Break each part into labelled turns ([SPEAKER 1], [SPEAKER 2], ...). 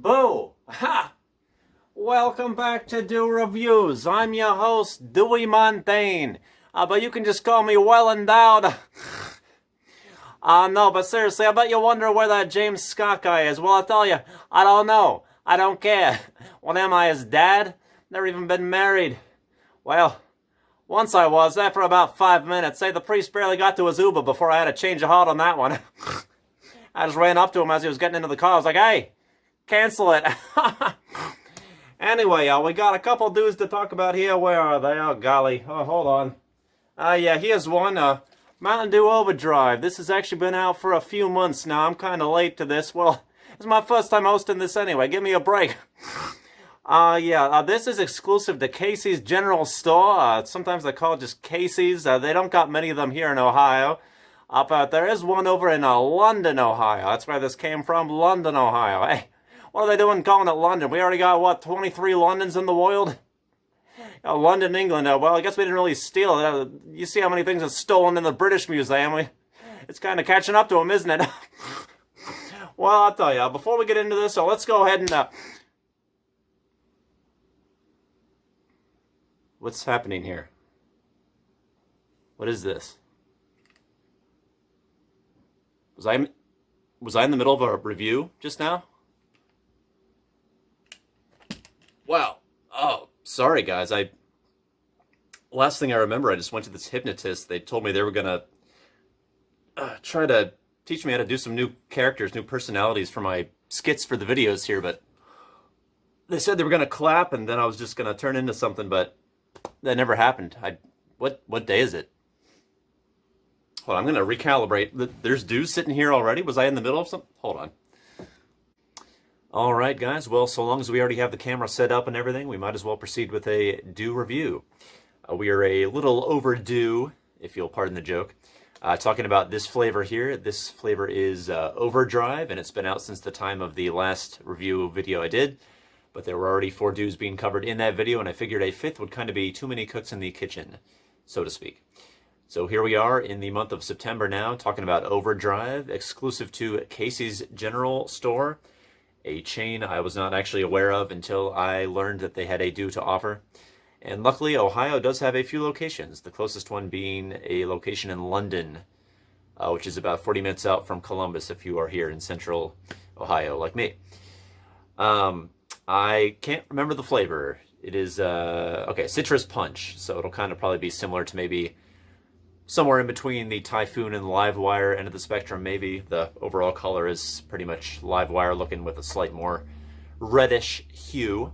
[SPEAKER 1] Boo! Ha! Welcome back to Do Reviews. I'm your host, Dewey Montaigne. But you can just call me Well Endowed. No, but seriously, I bet you wonder where that James Scott guy is. Well, I'll tell you, I don't know. I don't care. What am I, his dad? Never even been married. Well, once I was, there for about 5 minutes. Say, the priest barely got to his Uber before I had to change a heart on that one. I just ran up to him as he was getting into the car. I was like, hey, cancel it. Anyway, we got a couple dudes to talk about here. Where are they? Oh, golly. Oh, hold on. Yeah, here's one. Mountain Dew Overdrive. This has actually been out for a few months now. I'm kind of late to this. Well, it's my first time hosting this anyway. Give me a break. This is exclusive to Casey's General Store. Sometimes they call it just Casey's. They don't got many of them here in Ohio. But there is one over in London, Ohio. That's where this came from, London, Ohio. Hey, what are they doing calling it London? We already got, what, 23 Londons in the world? London, England. Well, I guess we didn't really steal it. You see how many things are stolen in the British Museum. It's kind of catching up to them, isn't it? Well, I'll tell you, before we get into this, so let's go ahead and... What's happening here? What is this? Was I in the middle of a review just now? Wow. Oh, sorry guys. Last thing I remember, I just went to this hypnotist. They told me they were gonna try to teach me how to do some new characters, new personalities for my skits for the videos here, but they said they were gonna clap and then I was just gonna turn into something, but that never happened. What day is it? Hold on, I'm going to recalibrate. There's dudes sitting here already? Was I in the middle of something? Hold on. All right, guys. Well, so long as we already have the camera set up and everything, we might as well proceed with a Dew review. We are a little overdue, if you'll pardon the joke, talking about this flavor here. This flavor is Overdrive, and it's been out since the time of the last review video I did. But there were already 4 dews being covered in that video, and I figured a 5th would kind of be too many cooks in the kitchen, so to speak. So here we are in the month of September now, talking about Overdrive, exclusive to Casey's General Store, a chain I was not actually aware of until I learned that they had a Dew to offer. And luckily, Ohio does have a few locations, the closest one being a location in London, which is about 40 minutes out from Columbus if you are here in central Ohio like me. I can't remember the flavor. It is, citrus punch, so it'll kind of probably be similar to maybe somewhere in between the Typhoon and Live Wire end of the spectrum, maybe. The overall color is pretty much Live Wire looking with a slight more reddish hue.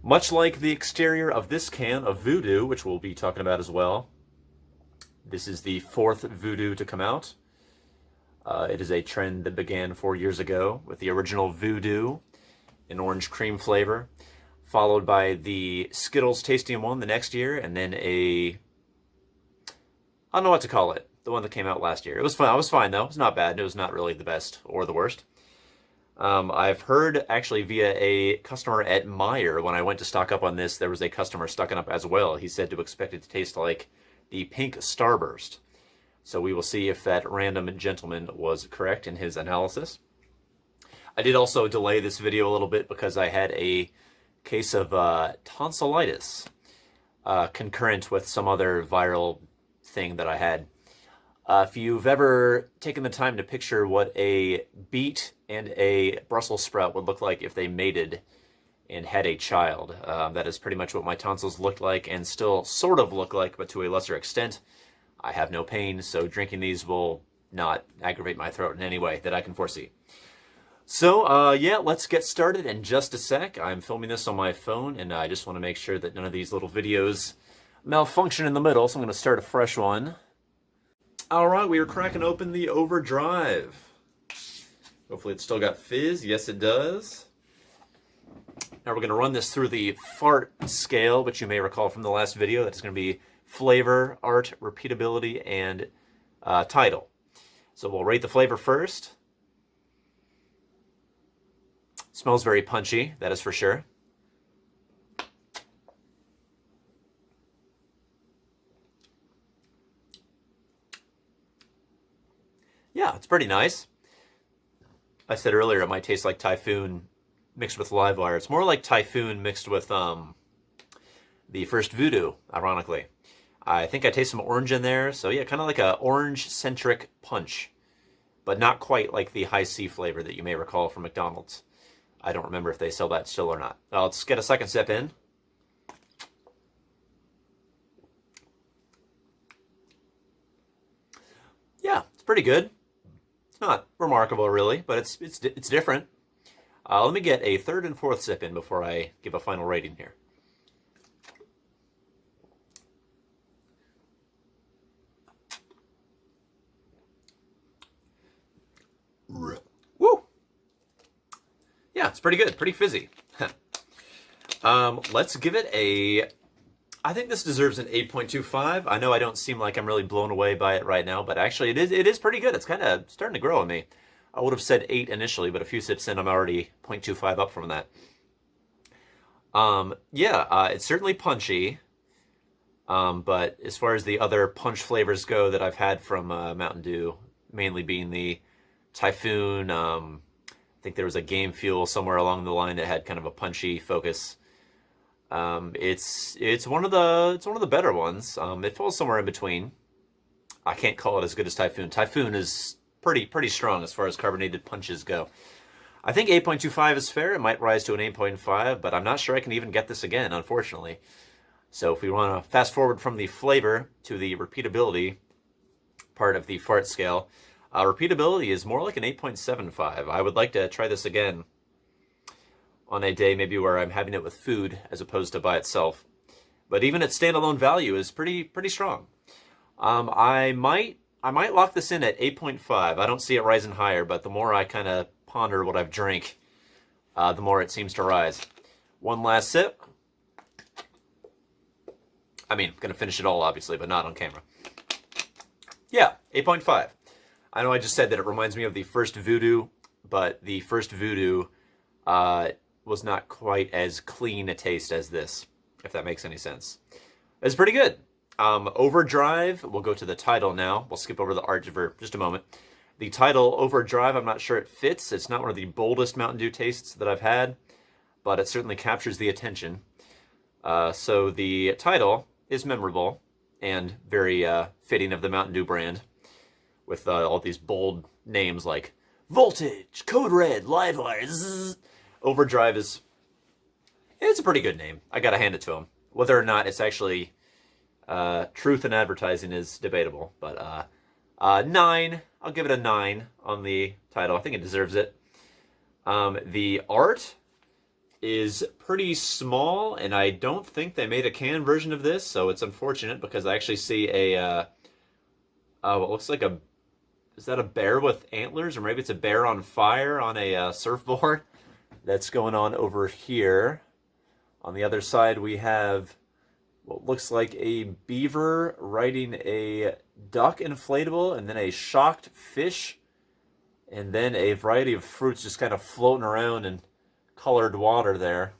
[SPEAKER 1] Much like the exterior of this can of Voo Dew, which we'll be talking about as well. This is the 4th Voo Dew to come out. It is a trend that began 4 years ago with the original Voo Dew, an orange cream flavor, followed by the Skittles Tasting one the next year, and then I don't know what to call it. The one that came out last year. It was fun. I was fine, though. It was not bad. It was not really the best or the worst. I've heard, actually, via a customer at Meijer, when I went to stock up on this, there was a customer stocking up as well. He said to expect it to taste like the pink Starburst. So we will see if that random gentleman was correct in his analysis. I did also delay this video a little bit because I had a case of tonsillitis concurrent with some other viral thing that I had. If you've ever taken the time to picture what a beet and a Brussels sprout would look like if they mated and had a child, that is pretty much what my tonsils looked like and still sort of look like, but to a lesser extent. I have no pain, so drinking these will not aggravate my throat in any way that I can foresee. So, let's get started in just a sec. I'm filming this on my phone, and I just want to make sure that none of these little videos malfunction in the middle, so I'm going to start a fresh one. Alright, we are cracking open the Overdrive. Hopefully it's still got fizz. Yes, it does. Now we're going to run this through the fart scale, which you may recall from the last video. That's going to be flavor, art, repeatability, and title. So we'll rate the flavor first. Smells very punchy, that is for sure. Yeah, it's pretty nice. I said earlier it might taste like Typhoon mixed with live wire. It's more like Typhoon mixed with the first Voo Dew, ironically. I think I taste some orange in there, so yeah, kind of like a orange-centric punch, but not quite like the high C flavor that you may recall from McDonald's. I don't remember if they sell that still or not. Let's get a second sip in. Yeah, it's pretty good. It's not remarkable, really, but it's different. Let me get a third and fourth sip in before I give a final rating here. Woo! Yeah, it's pretty good, pretty fizzy. Let's give it a... I think this deserves an 8.25. I know I don't seem like I'm really blown away by it right now, but actually it is pretty good. It's kind of starting to grow on me. I would have said 8 initially, but a few sips in, I'm already 0.25 up from that. It's certainly punchy. But as far as the other punch flavors go that I've had from Mountain Dew, mainly being the Typhoon, I think there was a Game Fuel somewhere along the line that had kind of a punchy focus. It's one of the better ones. It falls somewhere in between. I can't call it as good as Typhoon. Typhoon is pretty strong as far as carbonated punches go. I think 8.25 is fair. It might rise to an 8.5, but I'm not sure I can even get this again, unfortunately. So if we want to fast forward from the flavor to the repeatability part of the fart scale, repeatability is more like an 8.75. I would like to try this again on a day maybe where I'm having it with food as opposed to by itself. But even its standalone value is pretty strong. I might lock this in at 8.5. I don't see it rising higher, but the more I kind of ponder what I've drank, the more it seems to rise. One last sip. I mean, I'm going to finish it all, obviously, but not on camera. Yeah, 8.5. I know I just said that it reminds me of the first Voo Dew, but the first Voo Dew was not quite as clean a taste as this, if that makes any sense. It's pretty good. Overdrive, we'll go to the title now. We'll skip over the art for just a moment. The title, Overdrive, I'm not sure it fits. It's not one of the boldest Mountain Dew tastes that I've had, but it certainly captures the attention. So the title is memorable and very fitting of the Mountain Dew brand, with all these bold names like Voltage, Code Red, Livewire, Zzz. Overdrive it's a pretty good name. I gotta hand it to him. Whether or not it's actually truth in advertising is debatable, but 9. I'll give it a 9 on the title. I think it deserves it. The art is pretty small, and I don't think they made a can version of this, so it's unfortunate because I actually see what looks like is that a bear with antlers, or maybe it's a bear on fire on a surfboard that's going on over here. On the other side, we have what looks like a beaver riding a duck inflatable, and then a shocked fish, and then a variety of fruits just kind of floating around in colored water there.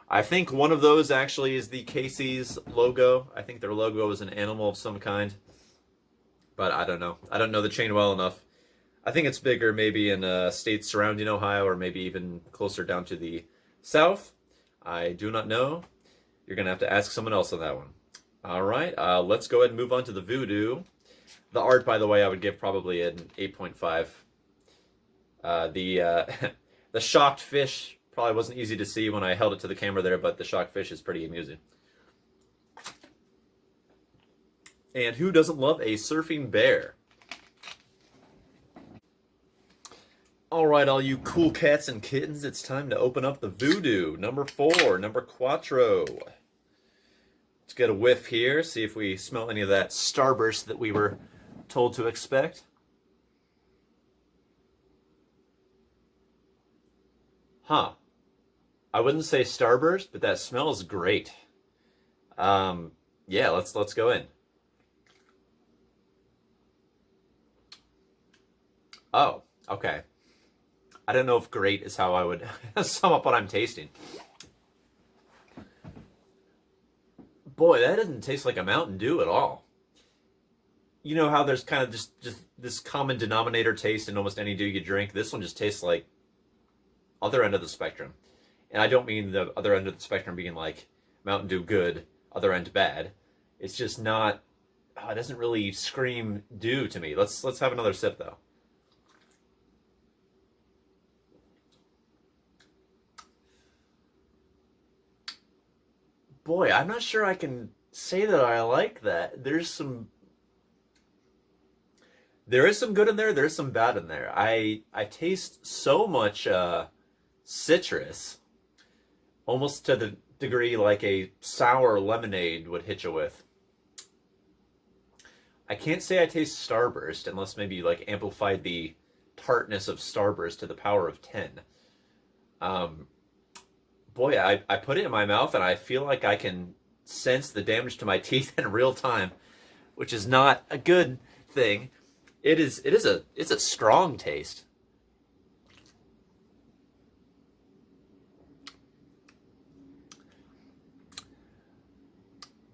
[SPEAKER 1] I think one of those actually is the Casey's logo. I think their logo is an animal of some kind, but I don't know. I don't know the chain well enough. I think it's bigger maybe in states surrounding Ohio, or maybe even closer down to the south. I do not know. You're going to have to ask someone else on that one. All right, let's go ahead and move on to the Voo Dew. The art, by the way, I would give probably an 8.5. The shocked fish probably wasn't easy to see when I held it to the camera there, but the shocked fish is pretty amusing. And who doesn't love a surfing bear? All right, all you cool cats and kittens, it's time to open up the Voo Dew, number 4, number Quattro. Let's get a whiff here, see if we smell any of that starburst that we were told to expect. Huh. I wouldn't say starburst, but that smells great. Yeah, let's go in. Oh, okay. I don't know if great is how I would sum up what I'm tasting. Boy, that doesn't taste like a Mountain Dew at all. You know how there's kind of just this common denominator taste in almost any dew you drink? This one just tastes like other end of the spectrum. And I don't mean the other end of the spectrum being like Mountain Dew good, other end bad. It's just not. Oh, it doesn't really scream dew to me. Let's have another sip though. Boy, I'm not sure I can say that I like that. There is some good in there. There's some bad in there. I taste so much citrus, almost to the degree like a sour lemonade would hit you with. I can't say I taste Starburst unless maybe you like amplified the tartness of Starburst to the power of 10. Um, Boy, I put it in my mouth and I feel like I can sense the damage to my teeth in real time, which is not a good thing. It's a strong taste.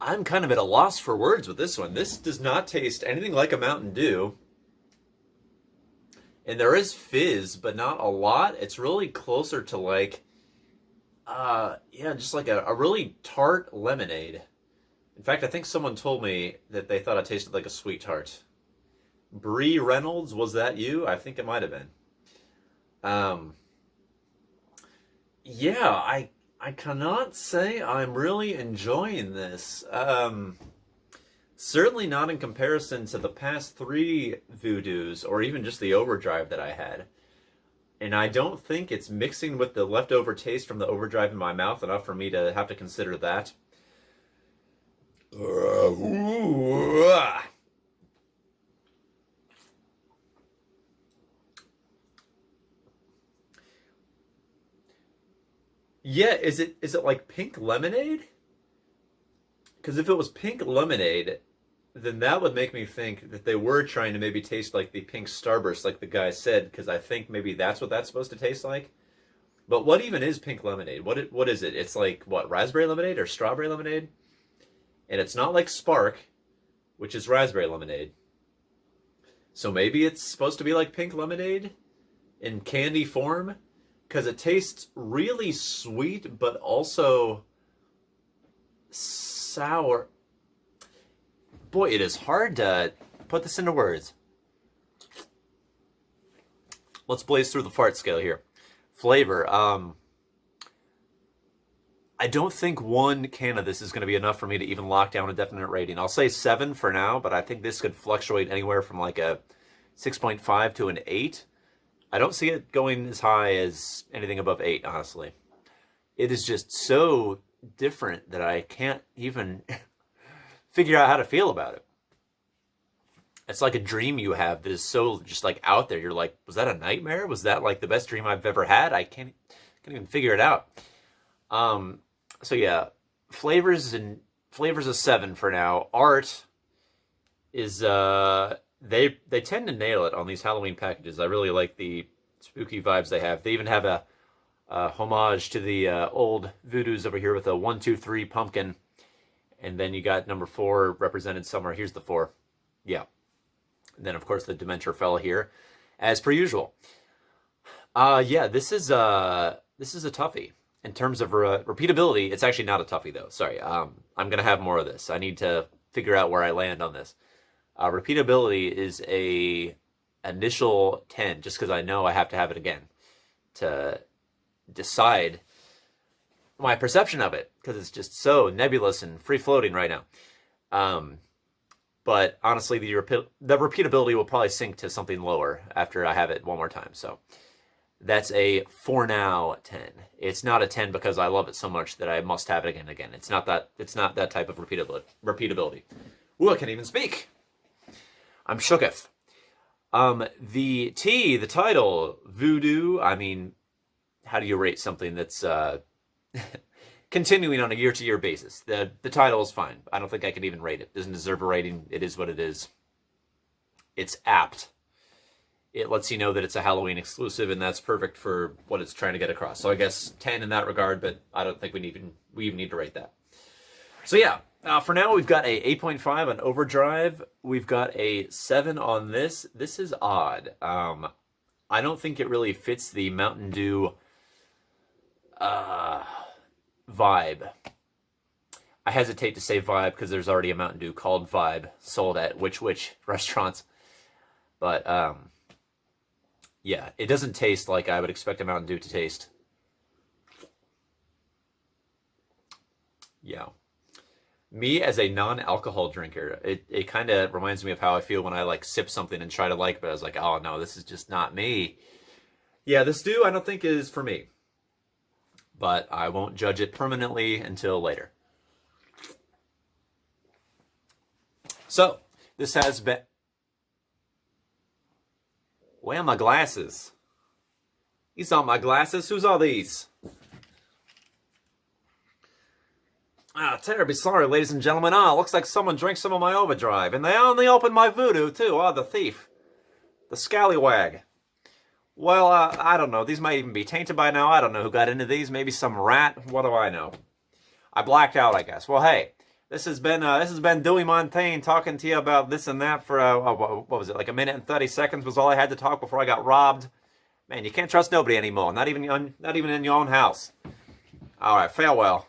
[SPEAKER 1] I'm kind of at a loss for words with this one. This does not taste anything like a Mountain Dew. And there is fizz, but not a lot. It's really closer to like, yeah, just like a really tart lemonade. In fact, I think someone told me that they thought it tasted like a sweet tart. Bree Reynolds, was that you? I think it might have been. Um, yeah, I cannot say I'm really enjoying this. Certainly not in comparison to the past three Voodoos or even just the Overdrive that I had. And I don't think it's mixing with the leftover taste from the Overdrive in my mouth enough for me to have to consider that. Yeah, is it like pink lemonade? Because if it was pink lemonade, then that would make me think that they were trying to maybe taste like the pink Starburst, like the guy said, because I think maybe that's what that's supposed to taste like. But what even is pink lemonade? What is it? It's like what, raspberry lemonade or strawberry lemonade? And it's not like Spark, which is raspberry lemonade. So maybe it's supposed to be like pink lemonade in candy form, because it tastes really sweet, but also sour. Boy, it is hard to put this into words. Let's blaze through the fart scale here. Flavor. I don't think one can of this is going to be enough for me to even lock down a definite rating. I'll say 7 for now, but I think this could fluctuate anywhere from like a 6.5 to an 8. I don't see it going as high as anything above 8, honestly. It is just so different that I can't even figure out how to feel about it. It's like a dream you have that is so just like out there. You're like, was that a nightmare? Was that like the best dream I've ever had? I can't even figure it out. So yeah, flavors a 7 for now. Art is they tend to nail it on these Halloween packages. I really like the spooky vibes they have. They even have a homage to the old Voodoos over here with a 1, 2, 3 pumpkin. And then you got number 4 represented somewhere. Here's the 4. Yeah. And then, of course, the Dementor fella here, as per usual. Yeah, this is a toughie. In terms of repeatability, it's actually not a toughie, though. Sorry. I'm going to have more of this. I need to figure out where I land on this. Repeatability is a initial 10, just because I know I have to have it again to decide my perception of it, because it's just so nebulous and free-floating right now. But honestly, the repeatability will probably sink to something lower after I have it one more time. So that's a for now 10. It's not a 10 because I love it so much that I must have it again and again. It's not that type of repeatability. Ooh, I can't even speak. I'm shooketh. The title, Voodoo. I mean, how do you rate something that's continuing on a year-to-year basis? The title is fine. I don't think I can even rate it. It doesn't deserve a rating. It is what it is. It's apt. It lets you know that it's a Halloween exclusive, and that's perfect for what it's trying to get across. So I guess 10 in that regard, but I don't think we even need to rate that. So yeah, for now we've got a 8.5 on Overdrive. We've got a 7 on this. This is odd. I don't think it really fits the Mountain Dew Uh, Vibe. I hesitate to say Vibe because there's already a Mountain Dew called Vibe sold at which restaurants. But yeah, it doesn't taste like I would expect a Mountain Dew to taste. Yeah. Me as a non-alcohol drinker, it kind of reminds me of how I feel when I like sip something and try to like, but I was like, oh no, this is just not me. Yeah, this Dew I don't think is for me. But I won't judge it permanently until later. So, this has been... Where are my glasses? These aren't my glasses. Whose are these? Terribly sorry, ladies and gentlemen. Looks like someone drank some of my Overdrive. And they only opened my Voodoo, too. The thief. The scallywag. Well, I don't know. These might even be tainted by now. I don't know who got into these. Maybe some rat. What do I know? I blacked out, I guess. Well, hey, this has been Dewey Montaigne talking to you about this and that for what was it? Like a minute and 30 seconds was all I had to talk before I got robbed. Man, you can't trust nobody anymore. Not even in your own house. All right, farewell.